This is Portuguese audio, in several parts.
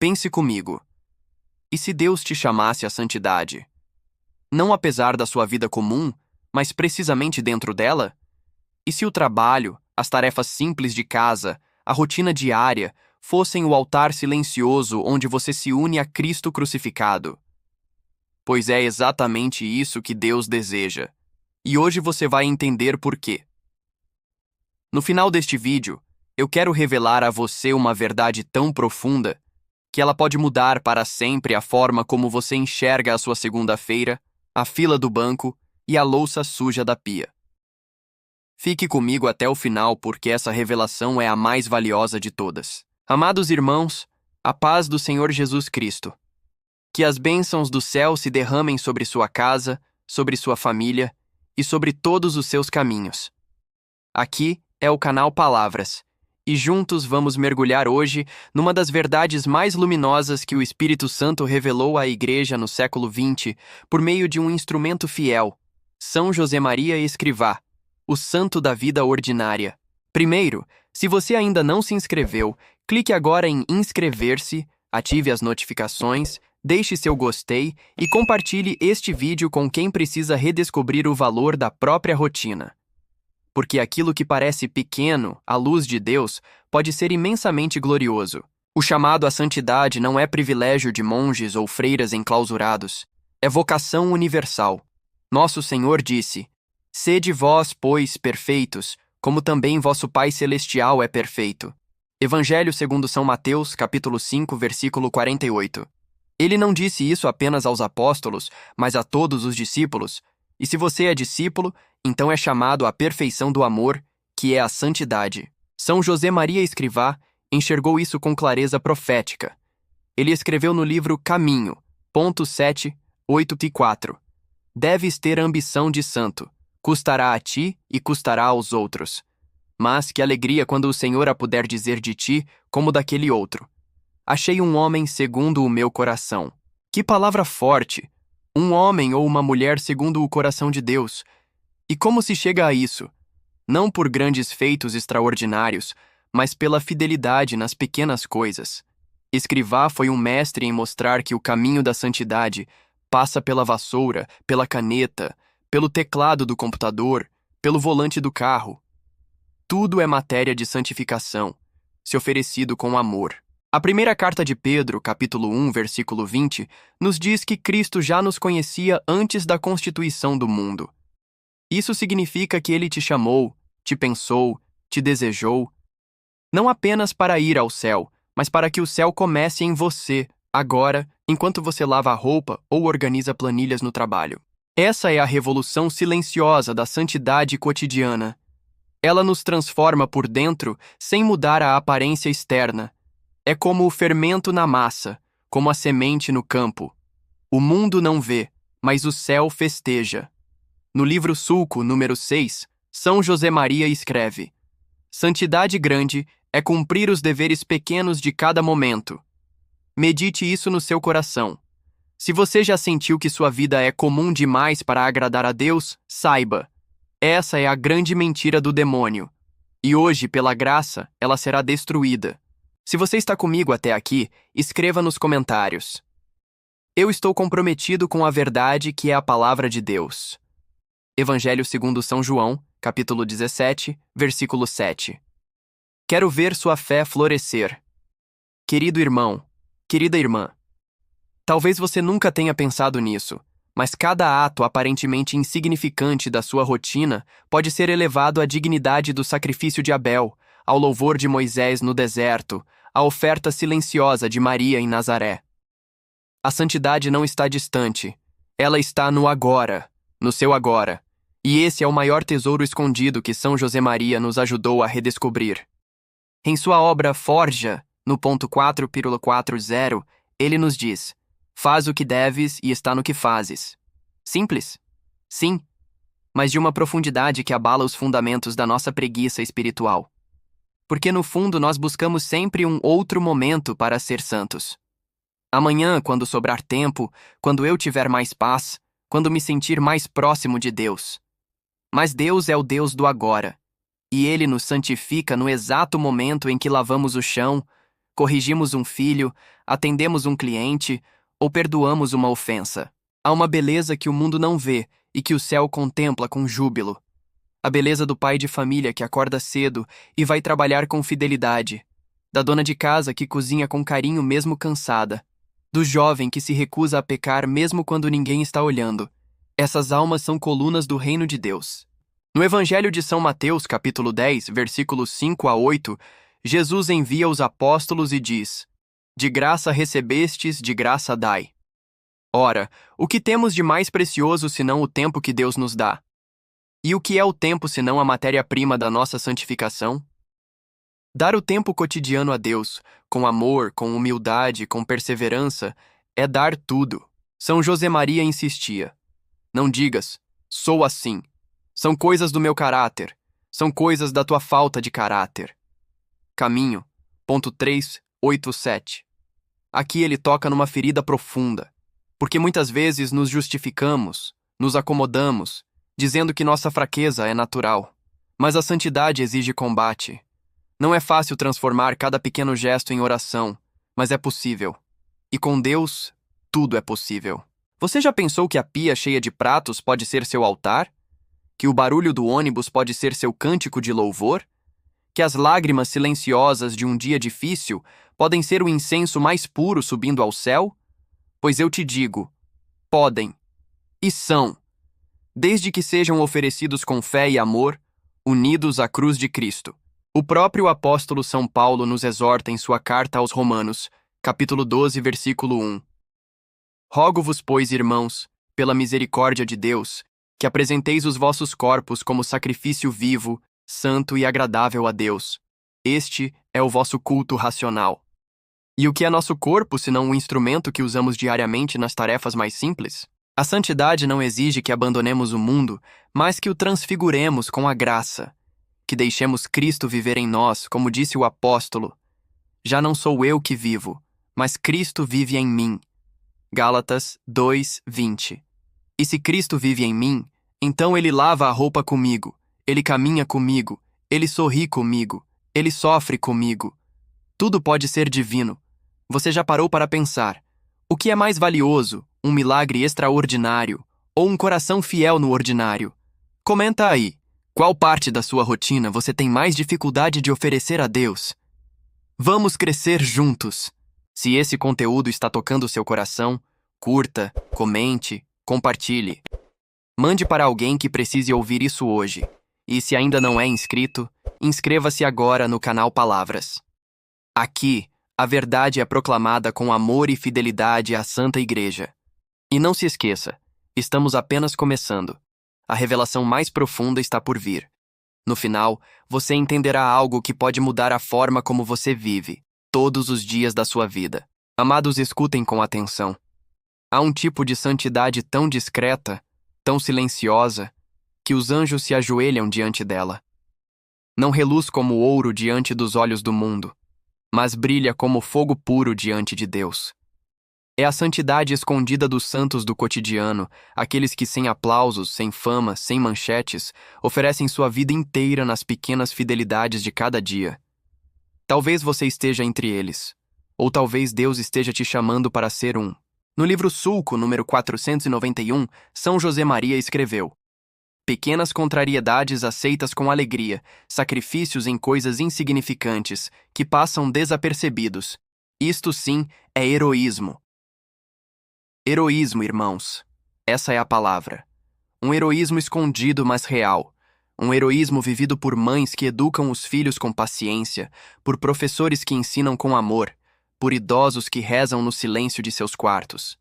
Pense comigo. E se Deus te chamasse à santidade? Não apesar da sua vida comum, mas precisamente dentro dela? E se o trabalho, as tarefas simples de casa, a rotina diária, fossem o altar silencioso onde você se une a Cristo crucificado? Pois é exatamente isso que Deus deseja. E hoje você vai entender por quê. No final deste vídeo, eu quero revelar a você uma verdade tão profunda que ela pode mudar para sempre a forma como você enxerga a sua segunda-feira, a fila do banco e a louça suja da pia. Fique comigo até o final porque essa revelação é a mais valiosa de todas. Amados irmãos, a paz do Senhor Jesus Cristo. Que as bênçãos do céu se derramem sobre sua casa, sobre sua família e sobre todos os seus caminhos. Aqui é o canal Palavras, e juntos vamos mergulhar hoje numa das verdades mais luminosas que o Espírito Santo revelou à Igreja no século XX por meio de um instrumento fiel, São José Maria Escrivá, o santo da vida ordinária. Primeiro, se você ainda não se inscreveu, clique agora em inscrever-se, ative as notificações, deixe seu gostei e compartilhe este vídeo com quem precisa redescobrir o valor da própria rotina. Porque aquilo que parece pequeno, à luz de Deus, pode ser imensamente glorioso. O chamado à santidade não é privilégio de monges ou freiras enclausurados. É vocação universal. Nosso Senhor disse: "Sede vós, pois, perfeitos, como também vosso Pai Celestial é perfeito." Evangelho segundo São Mateus, capítulo 5, versículo 48. Ele não disse isso apenas aos apóstolos, mas a todos os discípulos. E se você é discípulo, então é chamado à perfeição do amor, que é a santidade. São José Maria Escrivá enxergou isso com clareza profética. Ele escreveu no livro Caminho, ponto 7, 8 e 4. Deves ter ambição de santo, custará a ti e custará aos outros. Mas que alegria quando o Senhor a puder dizer de ti, como daquele outro: achei um homem segundo o meu coração. Que palavra forte! Um homem ou uma mulher segundo o coração de Deus. E como se chega a isso? Não por grandes feitos extraordinários, mas pela fidelidade nas pequenas coisas. Escrivá foi um mestre em mostrar que o caminho da santidade passa pela vassoura, pela caneta, pelo teclado do computador, pelo volante do carro. Tudo é matéria de santificação, se oferecido com amor. A primeira carta de Pedro, capítulo 1, versículo 20, nos diz que Cristo já nos conhecia antes da constituição do mundo. Isso significa que Ele te chamou, te pensou, te desejou, não apenas para ir ao céu, mas para que o céu comece em você, agora, enquanto você lava a roupa ou organiza planilhas no trabalho. Essa é a revolução silenciosa da santidade cotidiana. Ela nos transforma por dentro sem mudar a aparência externa. É como o fermento na massa, como a semente no campo. O mundo não vê, mas o céu festeja. No livro Sulco, número 6, São José Maria escreve: "Santidade grande é cumprir os deveres pequenos de cada momento." Medite isso no seu coração. Se você já sentiu que sua vida é comum demais para agradar a Deus, saiba: essa é a grande mentira do demônio. E hoje, pela graça, ela será destruída. Se você está comigo até aqui, escreva nos comentários: eu estou comprometido com a verdade que é a palavra de Deus. Evangelho segundo São João, capítulo 17, versículo 7. Quero ver sua fé florescer. Querido irmão, querida irmã, talvez você nunca tenha pensado nisso, mas cada ato aparentemente insignificante da sua rotina pode ser elevado à dignidade do sacrifício de Abel, ao louvor de Moisés no deserto, à oferta silenciosa de Maria em Nazaré. A santidade não está distante, ela está no agora, no seu agora, e esse é o maior tesouro escondido que São José Maria nos ajudou a redescobrir. Em sua obra Forja, no ponto 4,40, ele nos diz: faz o que deves e está no que fazes. Simples? Sim, mas de uma profundidade que abala os fundamentos da nossa preguiça espiritual. Porque no fundo nós buscamos sempre um outro momento para ser santos. Amanhã, quando sobrar tempo, quando eu tiver mais paz, quando me sentir mais próximo de Deus. Mas Deus é o Deus do agora, e Ele nos santifica no exato momento em que lavamos o chão, corrigimos um filho, atendemos um cliente ou perdoamos uma ofensa. Há uma beleza que o mundo não vê e que o céu contempla com júbilo. A beleza do pai de família que acorda cedo e vai trabalhar com fidelidade, da dona de casa que cozinha com carinho mesmo cansada, do jovem que se recusa a pecar mesmo quando ninguém está olhando. Essas almas são colunas do reino de Deus. No Evangelho de São Mateus, capítulo 10, versículos 5 a 8, Jesus envia os apóstolos e diz: De graça recebestes, de graça dai. Ora, o que temos de mais precioso senão o tempo que Deus nos dá? E o que é o tempo senão a matéria-prima da nossa santificação? Dar o tempo cotidiano a Deus, com amor, com humildade, com perseverança, é dar tudo. São José Maria insistia: Não digas, sou assim. São coisas do meu caráter. São coisas da tua falta de caráter. Caminho, ponto 387. Aqui ele toca numa ferida profunda, porque muitas vezes nos justificamos, nos acomodamos, dizendo que nossa fraqueza é natural. Mas a santidade exige combate. Não é fácil transformar cada pequeno gesto em oração, mas é possível. E com Deus, tudo é possível. Você já pensou que a pia cheia de pratos pode ser seu altar? Que o barulho do ônibus pode ser seu cântico de louvor? Que as lágrimas silenciosas de um dia difícil podem ser o incenso mais puro subindo ao céu? Pois eu te digo, podem. E são. Desde que sejam oferecidos com fé e amor, unidos à cruz de Cristo. O próprio apóstolo São Paulo nos exorta em sua carta aos Romanos, capítulo 12, versículo 1. Rogo-vos, pois, irmãos, pela misericórdia de Deus, que apresenteis os vossos corpos como sacrifício vivo, santo e agradável a Deus. Este é o vosso culto racional. E o que é nosso corpo, senão um instrumento que usamos diariamente nas tarefas mais simples? A santidade não exige que abandonemos o mundo, mas que o transfiguremos com a graça, que deixemos Cristo viver em nós, como disse o apóstolo. Já não sou eu que vivo, mas Cristo vive em mim. Gálatas 2:20. E se Cristo vive em mim, então ele lava a roupa comigo, ele caminha comigo, ele sorri comigo, ele sofre comigo. Tudo pode ser divino. Você já parou para pensar: o que é mais valioso, um milagre extraordinário ou um coração fiel no ordinário? Comenta aí. Qual parte da sua rotina você tem mais dificuldade de oferecer a Deus? Vamos crescer juntos. Se esse conteúdo está tocando seu coração, curta, comente, compartilhe. Mande para alguém que precise ouvir isso hoje. E se ainda não é inscrito, inscreva-se agora no canal Palavras. Aqui, a verdade é proclamada com amor e fidelidade à Santa Igreja. E não se esqueça, estamos apenas começando. A revelação mais profunda está por vir. No final, você entenderá algo que pode mudar a forma como você vive, todos os dias da sua vida. Amados, escutem com atenção. Há um tipo de santidade tão discreta, tão silenciosa, que os anjos se ajoelham diante dela. Não reluz como ouro diante dos olhos do mundo, mas brilha como fogo puro diante de Deus. É a santidade escondida dos santos do cotidiano, aqueles que sem aplausos, sem fama, sem manchetes, oferecem sua vida inteira nas pequenas fidelidades de cada dia. Talvez você esteja entre eles, ou talvez Deus esteja te chamando para ser um. No livro Sulco, número 491, São José Maria escreveu: Pequenas contrariedades aceitas com alegria, sacrifícios em coisas insignificantes, que passam desapercebidos. Isto sim é heroísmo. Heroísmo, irmãos. Essa é a palavra. Um heroísmo escondido, mas real. Um heroísmo vivido por mães que educam os filhos com paciência, por professores que ensinam com amor, por idosos que rezam no silêncio de seus quartos.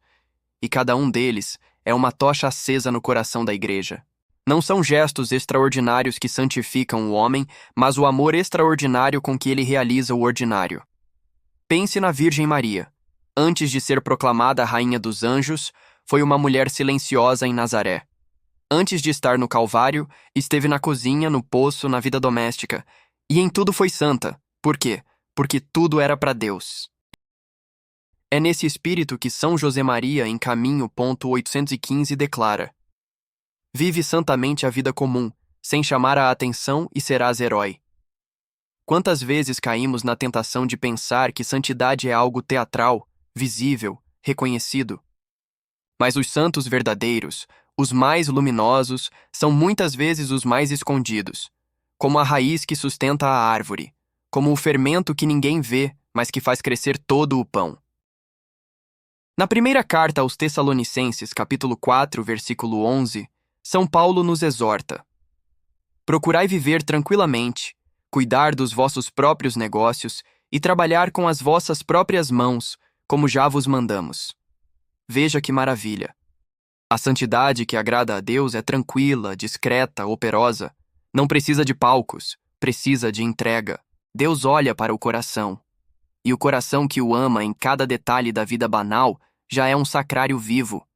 E cada um deles é uma tocha acesa no coração da Igreja. Não são gestos extraordinários que santificam o homem, mas o amor extraordinário com que ele realiza o ordinário. Pense na Virgem Maria. Antes de ser proclamada a Rainha dos Anjos, foi uma mulher silenciosa em Nazaré. Antes de estar no Calvário, esteve na cozinha, no poço, na vida doméstica. E em tudo foi santa. Por quê? Porque tudo era para Deus. É nesse espírito que São José Maria, em Caminho, ponto 815, declara: Vive santamente a vida comum, sem chamar a atenção e serás herói. Quantas vezes caímos na tentação de pensar que santidade é algo teatral, visível, reconhecido? Mas os santos verdadeiros, os mais luminosos, são muitas vezes os mais escondidos, como a raiz que sustenta a árvore, como o fermento que ninguém vê, mas que faz crescer todo o pão. Na primeira carta aos Tessalonicenses, capítulo 4, versículo 11, São Paulo nos exorta: procurai viver tranquilamente, cuidar dos vossos próprios negócios e trabalhar com as vossas próprias mãos, como já vos mandamos. Veja que maravilha! A santidade que agrada a Deus é tranquila, discreta, operosa. Não precisa de palcos, precisa de entrega. Deus olha para o coração. E o coração que o ama em cada detalhe da vida banal já é um sacrário vivo.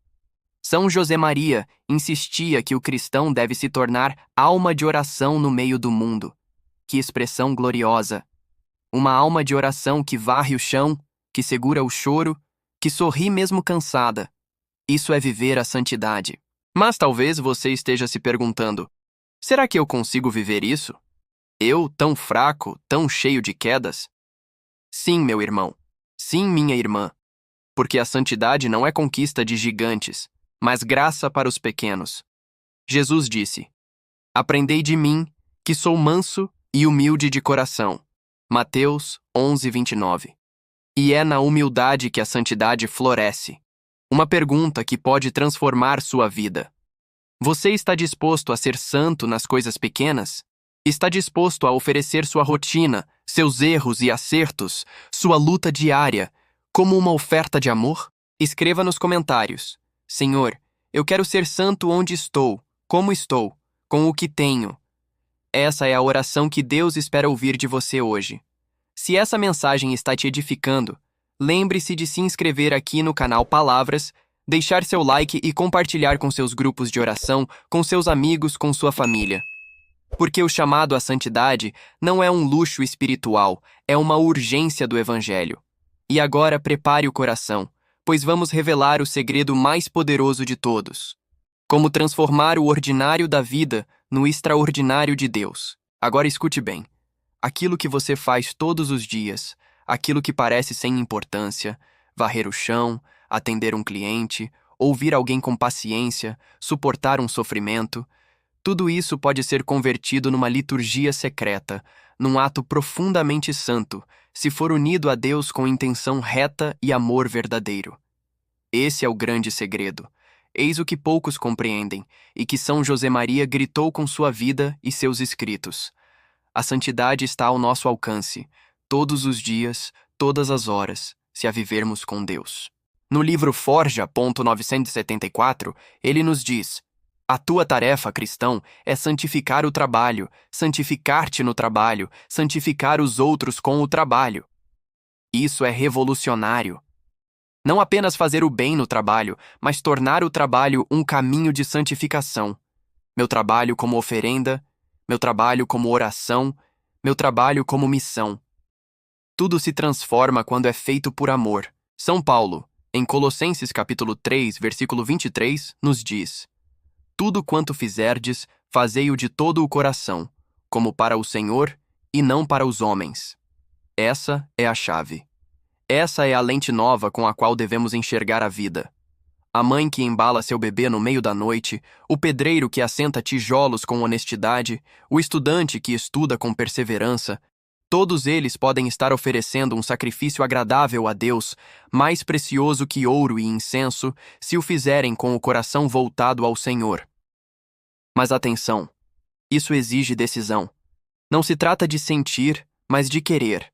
São José Maria insistia que o cristão deve se tornar alma de oração no meio do mundo. Que expressão gloriosa! Uma alma de oração que varre o chão, que segura o choro, que sorri mesmo cansada. Isso é viver a santidade. Mas talvez você esteja se perguntando: será que eu consigo viver isso? Eu, tão fraco, tão cheio de quedas? Sim, meu irmão. Sim, minha irmã. Porque a santidade não é conquista de gigantes, mas graça para os pequenos. Jesus disse: aprendei de mim, que sou manso e humilde de coração. Mateus 11:29. E é na humildade que a santidade floresce. Uma pergunta que pode transformar sua vida. Você está disposto a ser santo nas coisas pequenas? Está disposto a oferecer sua rotina, seus erros e acertos, sua luta diária, como uma oferta de amor? Escreva nos comentários: Senhor, eu quero ser santo onde estou, como estou, com o que tenho. Essa é a oração que Deus espera ouvir de você hoje. Se essa mensagem está te edificando, lembre-se de se inscrever aqui no canal Palavras, deixar seu like e compartilhar com seus grupos de oração, com seus amigos, com sua família. Porque o chamado à santidade não é um luxo espiritual, é uma urgência do Evangelho. E agora prepare o coração, pois vamos revelar o segredo mais poderoso de todos. Como transformar o ordinário da vida no extraordinário de Deus. Agora escute bem. Aquilo que você faz todos os dias, aquilo que parece sem importância, varrer o chão, atender um cliente, ouvir alguém com paciência, suportar um sofrimento, tudo isso pode ser convertido numa liturgia secreta, num ato profundamente santo, se for unido a Deus com intenção reta e amor verdadeiro. Esse é o grande segredo. Eis o que poucos compreendem, e que São José Maria gritou com sua vida e seus escritos. A santidade está ao nosso alcance, todos os dias, todas as horas, se a vivermos com Deus. No livro Forja, 974, ele nos diz: a tua tarefa, cristão, é santificar o trabalho, santificar-te no trabalho, santificar os outros com o trabalho. Isso é revolucionário. Não apenas fazer o bem no trabalho, mas tornar o trabalho um caminho de santificação. Meu trabalho como oferenda, meu trabalho como oração, meu trabalho como missão. Tudo se transforma quando é feito por amor. São Paulo, em Colossenses capítulo 3, versículo 23, nos diz: tudo quanto fizerdes, fazei-o de todo o coração, como para o Senhor e não para os homens. Essa é a chave. Essa é a lente nova com a qual devemos enxergar a vida. A mãe que embala seu bebê no meio da noite, o pedreiro que assenta tijolos com honestidade, o estudante que estuda com perseverança, todos eles podem estar oferecendo um sacrifício agradável a Deus, mais precioso que ouro e incenso, se o fizerem com o coração voltado ao Senhor. Mas atenção, isso exige decisão. Não se trata de sentir, mas de querer.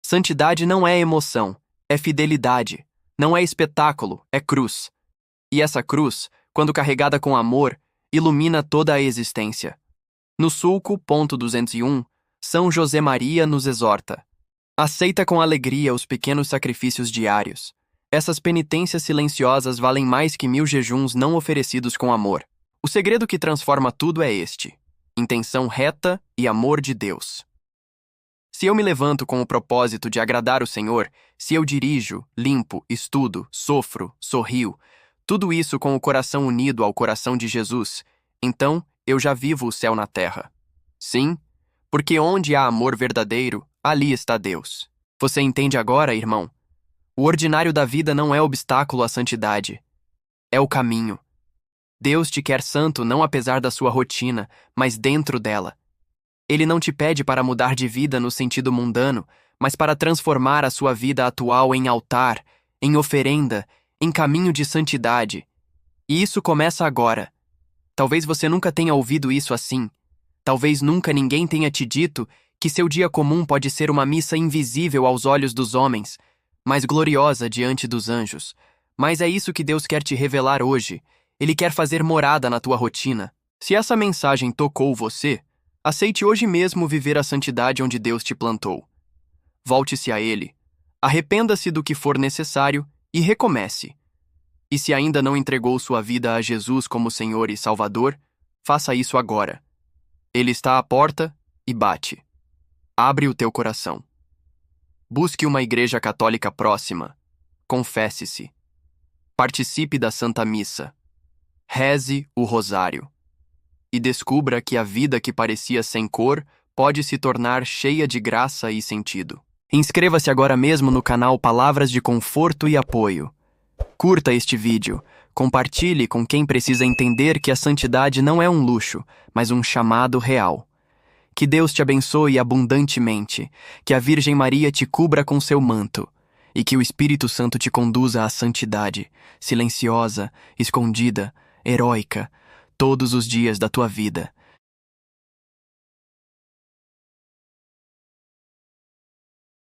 Santidade não é emoção, é fidelidade. Não é espetáculo, é cruz. E essa cruz, quando carregada com amor, ilumina toda a existência. No sulco, ponto 201, São José Maria nos exorta: aceita com alegria os pequenos sacrifícios diários. Essas penitências silenciosas valem mais que 1000 jejuns não oferecidos com amor. O segredo que transforma tudo é este: intenção reta e amor de Deus. Se eu me levanto com o propósito de agradar o Senhor, se eu dirijo, limpo, estudo, sofro, sorrio, tudo isso com o coração unido ao coração de Jesus, então eu já vivo o céu na terra. Sim, Porque onde há amor verdadeiro, ali está Deus. Você entende agora, irmão? O ordinário da vida não é obstáculo à santidade. É o caminho. Deus te quer santo não apesar da sua rotina, mas dentro dela. Ele não te pede para mudar de vida no sentido mundano, mas para transformar a sua vida atual em altar, em oferenda, em caminho de santidade. E isso começa agora. Talvez você nunca tenha ouvido isso assim. Talvez nunca ninguém tenha te dito que seu dia comum pode ser uma missa invisível aos olhos dos homens, mas gloriosa diante dos anjos. Mas é isso que Deus quer te revelar hoje. Ele quer fazer morada na tua rotina. Se essa mensagem tocou você, aceite hoje mesmo viver a santidade onde Deus te plantou. Volte-se a Ele, arrependa-se do que for necessário e recomece. E se ainda não entregou sua vida a Jesus como Senhor e Salvador, faça isso agora. Ele está à porta e bate. Abre o teu coração. Busque uma igreja católica próxima. Confesse-se. Participe da Santa Missa. Reze o rosário. E descubra que a vida que parecia sem cor pode se tornar cheia de graça e sentido. Inscreva-se agora mesmo no canal Palavras de Conforto e Apoio. Curta este vídeo, compartilhe com quem precisa entender que a santidade não é um luxo, mas um chamado real. Que Deus te abençoe abundantemente, que a Virgem Maria te cubra com seu manto, e que o Espírito Santo te conduza à santidade, silenciosa, escondida, heróica, todos os dias da tua vida.